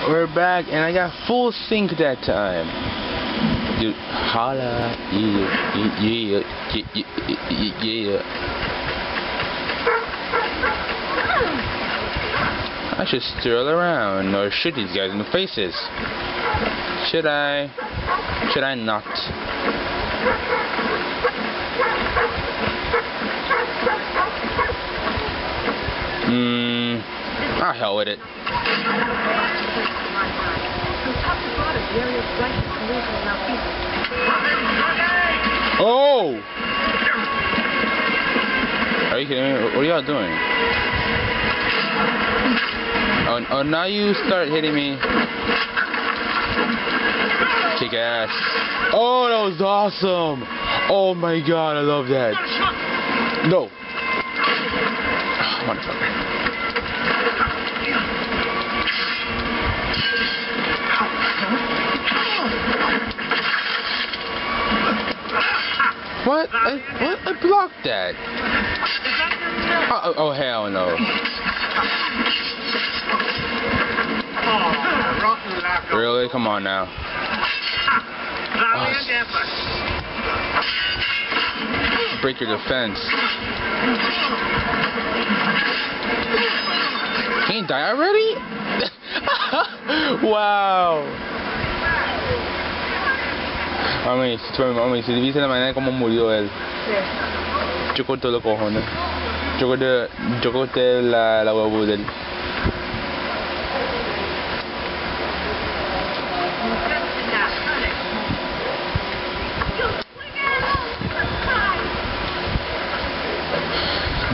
We're back, and I got full sync that time. Dude, holla, yeah. I should stroll around or shoot these guys in the faces. Should I? Should I not? Ah, hell with it. Oh! Are you kidding me? What are y'all doing? Oh, now you start hitting me. Kick ass. Oh, that was awesome! Oh my god, I love that. No. Oh, motherfucker. What? I blocked that. Oh, hell no. Really? Come on now. Oh. Break your defense. Can you die already? Wow. Mami, si viste la manera como murió él. Yo corté los cojones. Yo corté la huevo de él.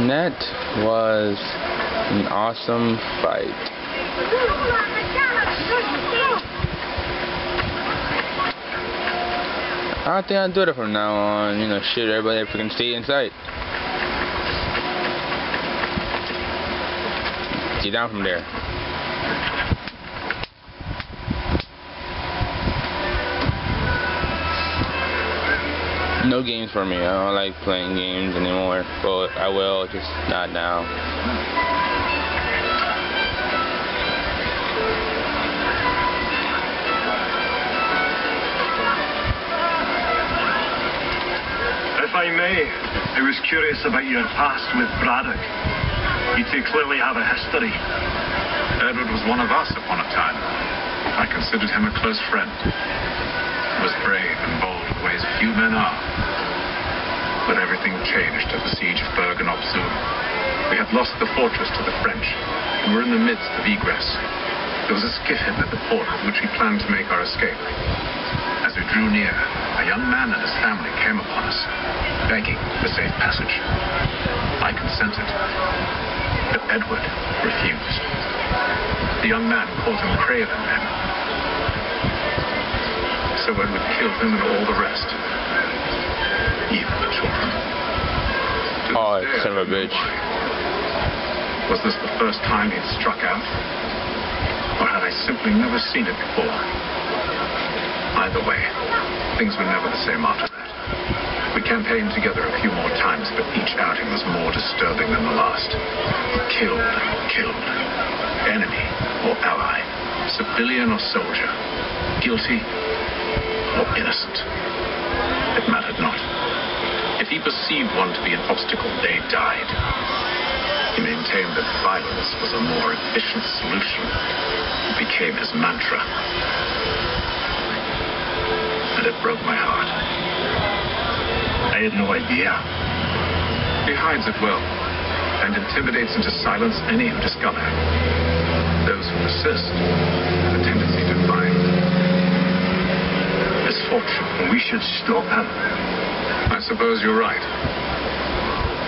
That was an awesome fight. I don't think I'll do it from now on. You know, shit, everybody freaking stay inside. Get down from there. No games for me. I don't like playing games anymore. But I will, just not now. If I may, I was curious about your past with Braddock. You two clearly have a history. Edward was one of us upon a time. I considered him a close friend. He was brave and bold in ways few men are. But everything changed at the siege of Bergen-op-Zoom. We had lost the fortress to the French and were in the midst of egress. There was a skiff hidden at the port with which we planned to make our escape. As we drew near, a young man and his family came upon us, begging for safe passage. I consented, but Edward refused. The young man called him craven then. So Edward killed him and all the rest, even the children. Oh, son of a bitch. Was this the first time he'd struck out? Or had I simply never seen it before? Either way, things were never the same after that. We campaigned together a few more times, but each outing was more disturbing than the last. Killed. Enemy or ally. Civilian or soldier. Guilty or innocent. It mattered not. If he perceived one to be an obstacle, they died. He maintained that violence was a more efficient solution. It became his mantra. And it broke my heart. I had no idea. He hides it well, and intimidates into silence any who discover him. Those who persist have a tendency to find misfortune. We should stop him. I suppose you're right.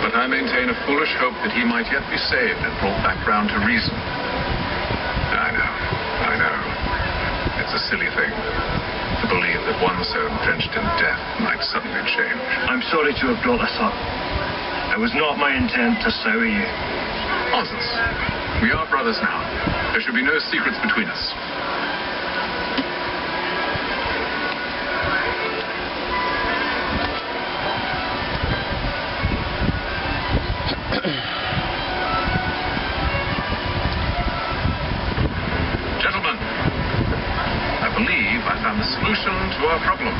But I maintain a foolish hope that he might yet be saved and brought back round to reason. I know. It's a silly thing to believe that one so drenched in death might suddenly change. I'm sorry to have brought this up. It was not my intent to sour you. Nonsense. We are brothers now. There should be no secrets between us. Gentlemen, found the solution to our problem.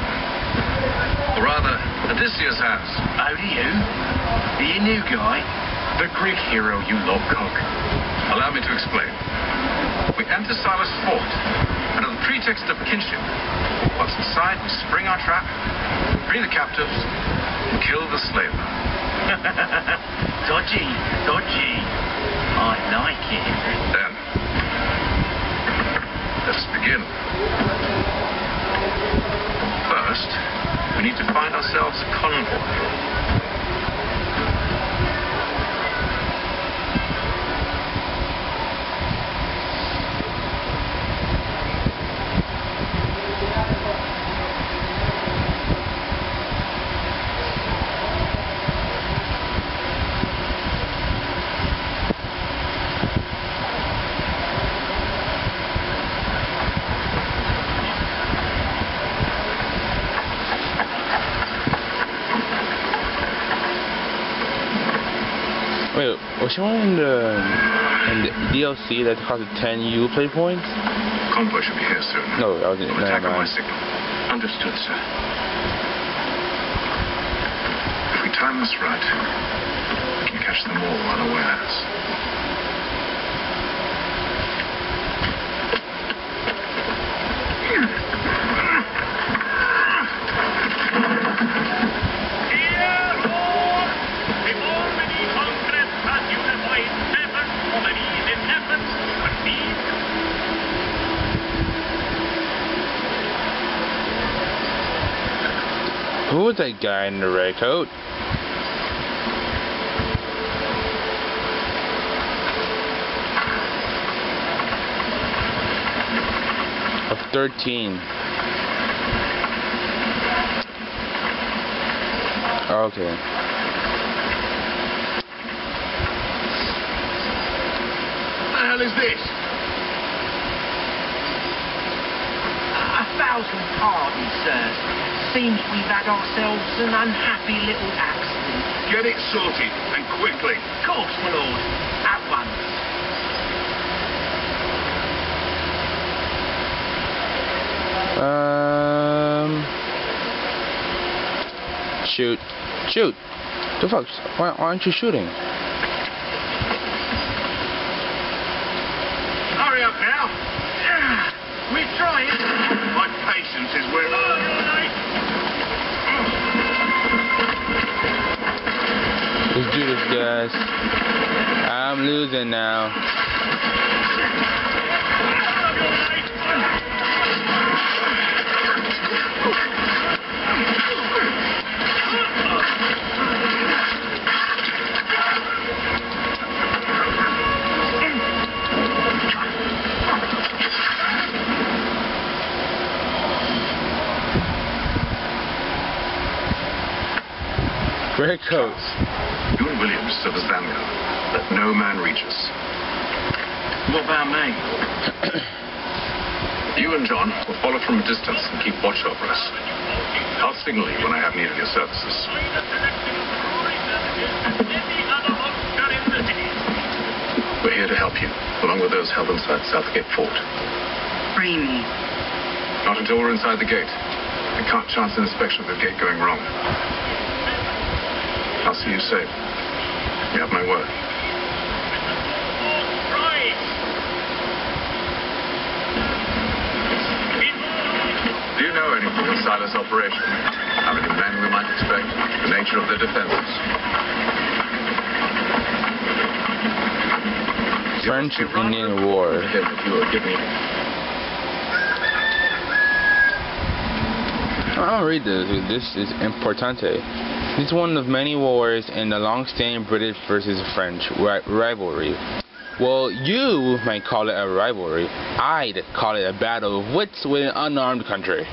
Or rather, Odysseus has. Oh, do you? Are you new guy? The Greek hero you lobcock. Allow me to explain. We enter Silas' fort, under the pretext of kinship. Once inside, we spring our trap, free the captives, and kill the slaver. Dodgy, dodgy. I like it. Then, let us begin. First, we need to find ourselves a convoy. Wait, was she one in the DLC that cost 10 Uplay points? Convoy should be here soon. No, I was We'll attack on my signal. Understood, sir. If we time this right, we can catch them all unawares. Who was that guy in the red coat? Of 13. Okay. What the hell is this? 1,000 pardons, sir. Seems we've had ourselves an unhappy little accident. Get it sorted, and quickly. Of course, my lord. At once. Shoot. Shoot. The fuck? Why aren't you shooting? Hurry up now. We're trying. My patience is wearing. Let's do this, guys. I'm losing now. Redcoat. You and Williams serve as vanguard. Let no man reach us. What about me? You and John will follow from a distance and keep watch over us. I'll signal you when I have need of your services. We're here to help you, along with those held inside Southgate Fort. Free me. Not until we're inside the gate. I can't chance an inspection of the gate going wrong. I'll see you safe. You have my word. Do you know anything of Silas' operation? How many men we might expect? The nature of their defenses? French-Indian War. If you will give me... I'll read this. This is importante. This is one of many wars in the long-standing British versus French rivalry. Well, you might call it a rivalry. I'd call it a battle of wits with an unarmed country.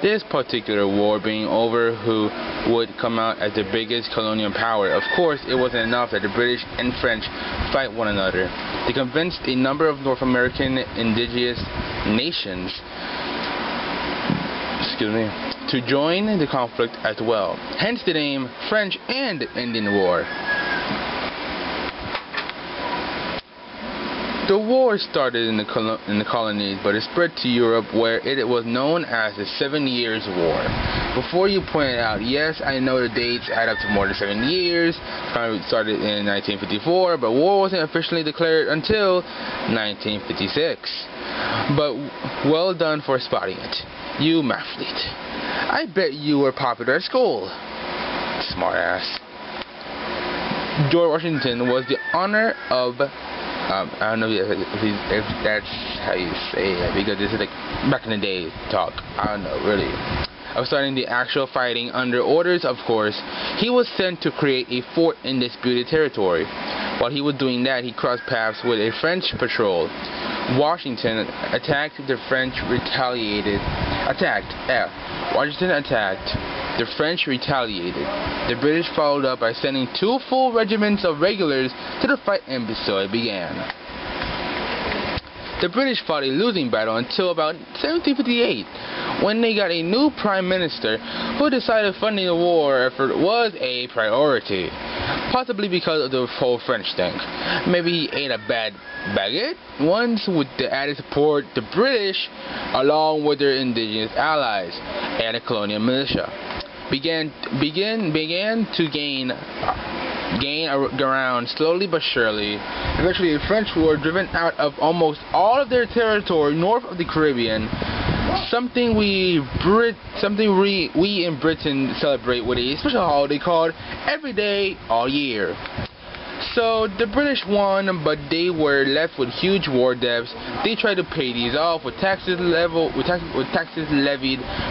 This particular war being over who would come out as the biggest colonial power. Of course, it wasn't enough that the British and French fight one another. They convinced a number of North American indigenous nations to join the conflict as well. Hence the name French and Indian War. The war started in the colonies, but it spread to Europe, where it was known as the 7 Years' War. Before you point it out, yes, I know the dates add up to more than 7 years. It started in 1954, but war wasn't officially declared until 1956. But well done for spotting it, you mathlete. I bet you were popular at school. Smart ass. George Washington was the honor of I don't know if that's how you say it, because this is like back in the day talk. I don't know, really. Of starting the actual fighting under orders, of course. He was sent to create a fort in disputed territory. While he was doing that, he crossed paths with a French patrol. Washington attacked. The French retaliated. Washington attacked. The French retaliated. The British followed up by sending 2 full regiments of regulars to the fight, and so it began. The British fought a losing battle until about 1758, when they got a new prime minister who decided funding the war effort was a priority. Possibly because of the whole French thing. Maybe he ate a bad baguette once with the added support. The British, along with their indigenous allies and a colonial militia, began to gain ground slowly but surely. Eventually, the French were driven out of almost all of their territory north of the Caribbean. Something we in Britain celebrate with a special holiday called Every Day All Year. So the British won, but they were left with huge war debts. They tried to pay these off with taxes levied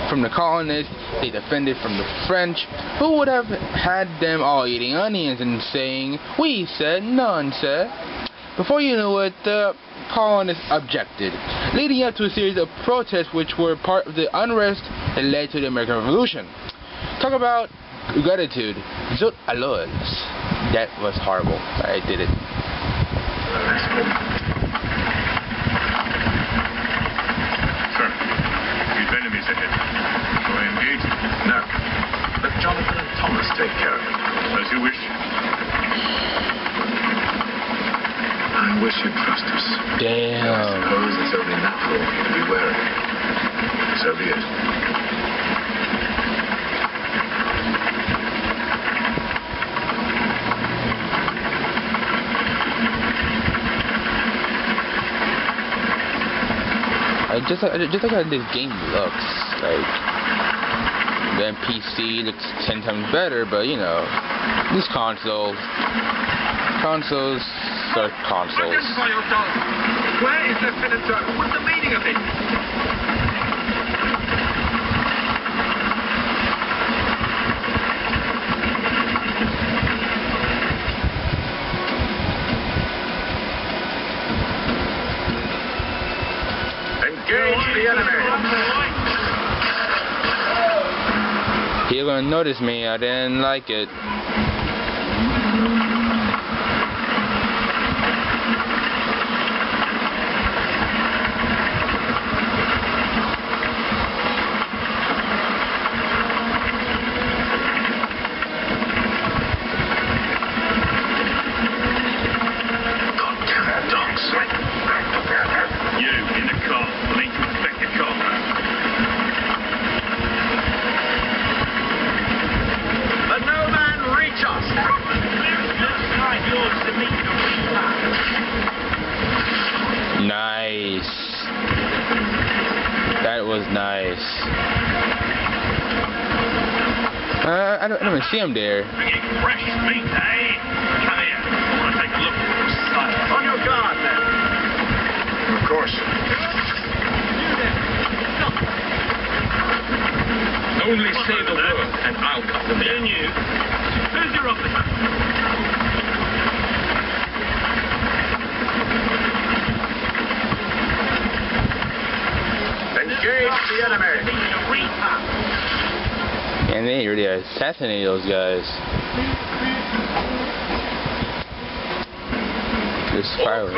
from the colonists. They defended from the French, who would have had them all eating onions and saying, "We said none, sir." Before you knew it, the colonists objected, leading up to a series of protests which were part of the unrest that led to the American Revolution. Talk about gratitude. Zut aloes. That was horrible. I did it. Sir, you've enemies ahead. Shall I engage? No. Let Jonathan and Thomas take care of it. As you wish. I wish you'd trust us. Damn. I suppose it's only natural for you to be wary. So be it. Just like how this game looks, like the NPC looks 10 times better, but you know, these consoles are consoles. Where is the Infiltrate? What's the meaning of it? Engage the enemy. You're gonna notice me. I didn't like it. Nice. That was nice. I don't even see him there. Bringing fresh meat, eh? Come here. I want to take a look at your sight. On your guard, then. Of course. Only say the word, and I'll cut them down. You. Who's your officer? Engage the enemy. And they really assassinate those guys. Just firing.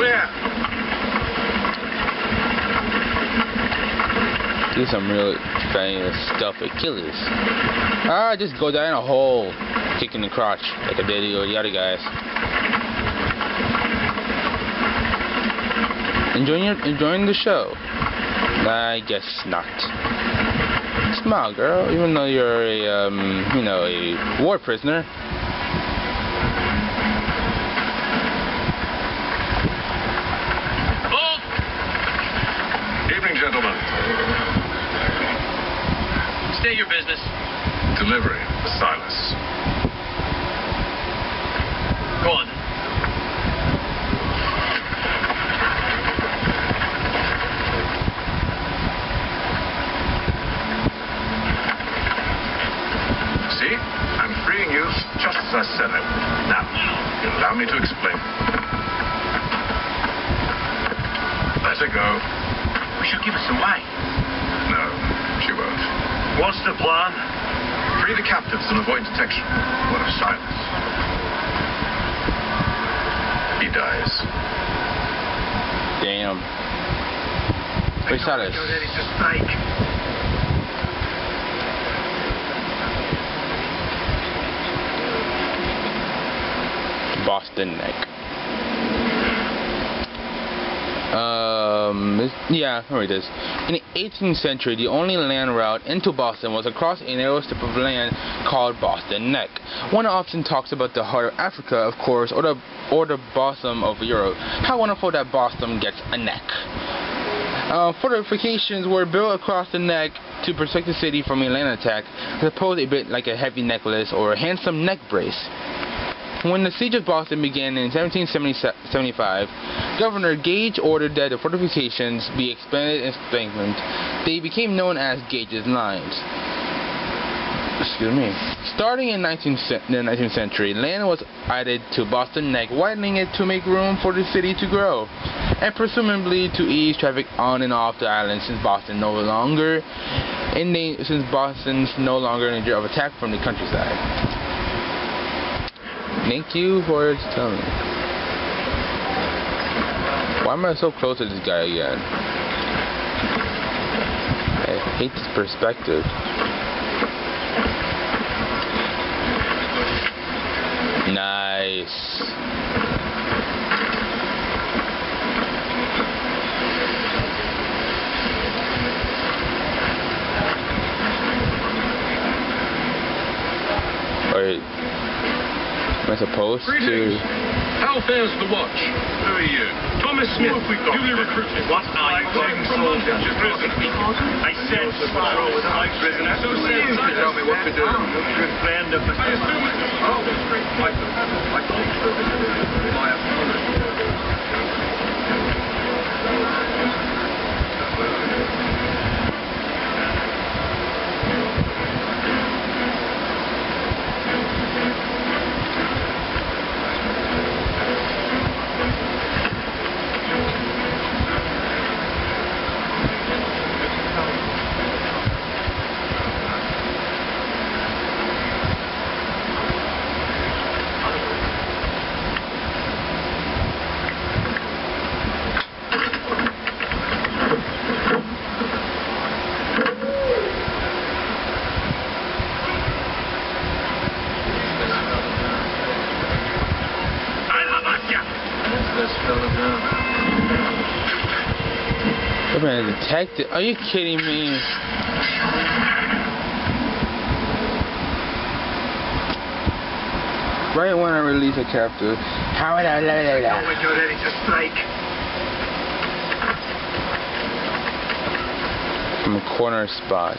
Do some real funny stuff at killers. Just go down a hole, kicking the crotch like I did the other guys. Enjoying the show? I guess not. Smile, girl, even though you're a, a war prisoner. Evening, gentlemen. State your business. Delivery for Silas. Go on. See? I'm freeing you just as I said I would. Now, you'll allow me to explain. Let her go. We should give us away. No, she won't. What's the plan? Free the captives and avoid detection. What of Silas? He dies. Damn. Where's Silas? You're ready to strike. Boston Neck. Yeah, here it is. In the 18th century, the only land route into Boston was across a narrow strip of land called Boston Neck. One often talks about the heart of Africa, of course, or the bosom of Europe. How wonderful that Boston gets a neck. Fortifications were built across the neck to protect the city from a land attack, supposed a bit like a heavy necklace or a handsome neck brace. When the siege of Boston began in 1775, Governor Gage ordered that the fortifications be expanded and strengthened. They became known as Gage's Lines. Excuse me. Starting in the 19th century, land was added to Boston Neck, widening it to make room for the city to grow, and presumably to ease traffic on and off the island, since Boston's no longer in danger of attack from the countryside. Thank you for telling me. Why am I so close to this guy again? I hate this perspective. Nice. Wait. Am I supposed to? How fares the watch? Who are you? Thomas Smith. What have we got? Newly recruited. What are you going for? I said patrol with my prisoner. So say you can tell me what to do. Good friend of the I assume it's I thought my apologies. Wait a minute, detective? Are you kidding me? Right when I release a captive. How would I let it out? When you're ready to strike. From a corner spot.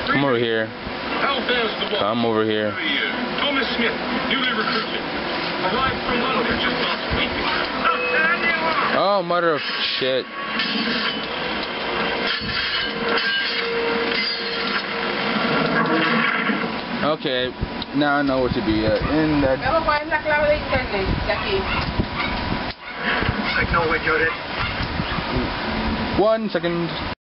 Come over here. Come over here. Thomas Smith, newly recruited. Arrived from London just last week. Oh, mother of shit. Okay, now I know what to be in that. Signal when you're ready. 1 second.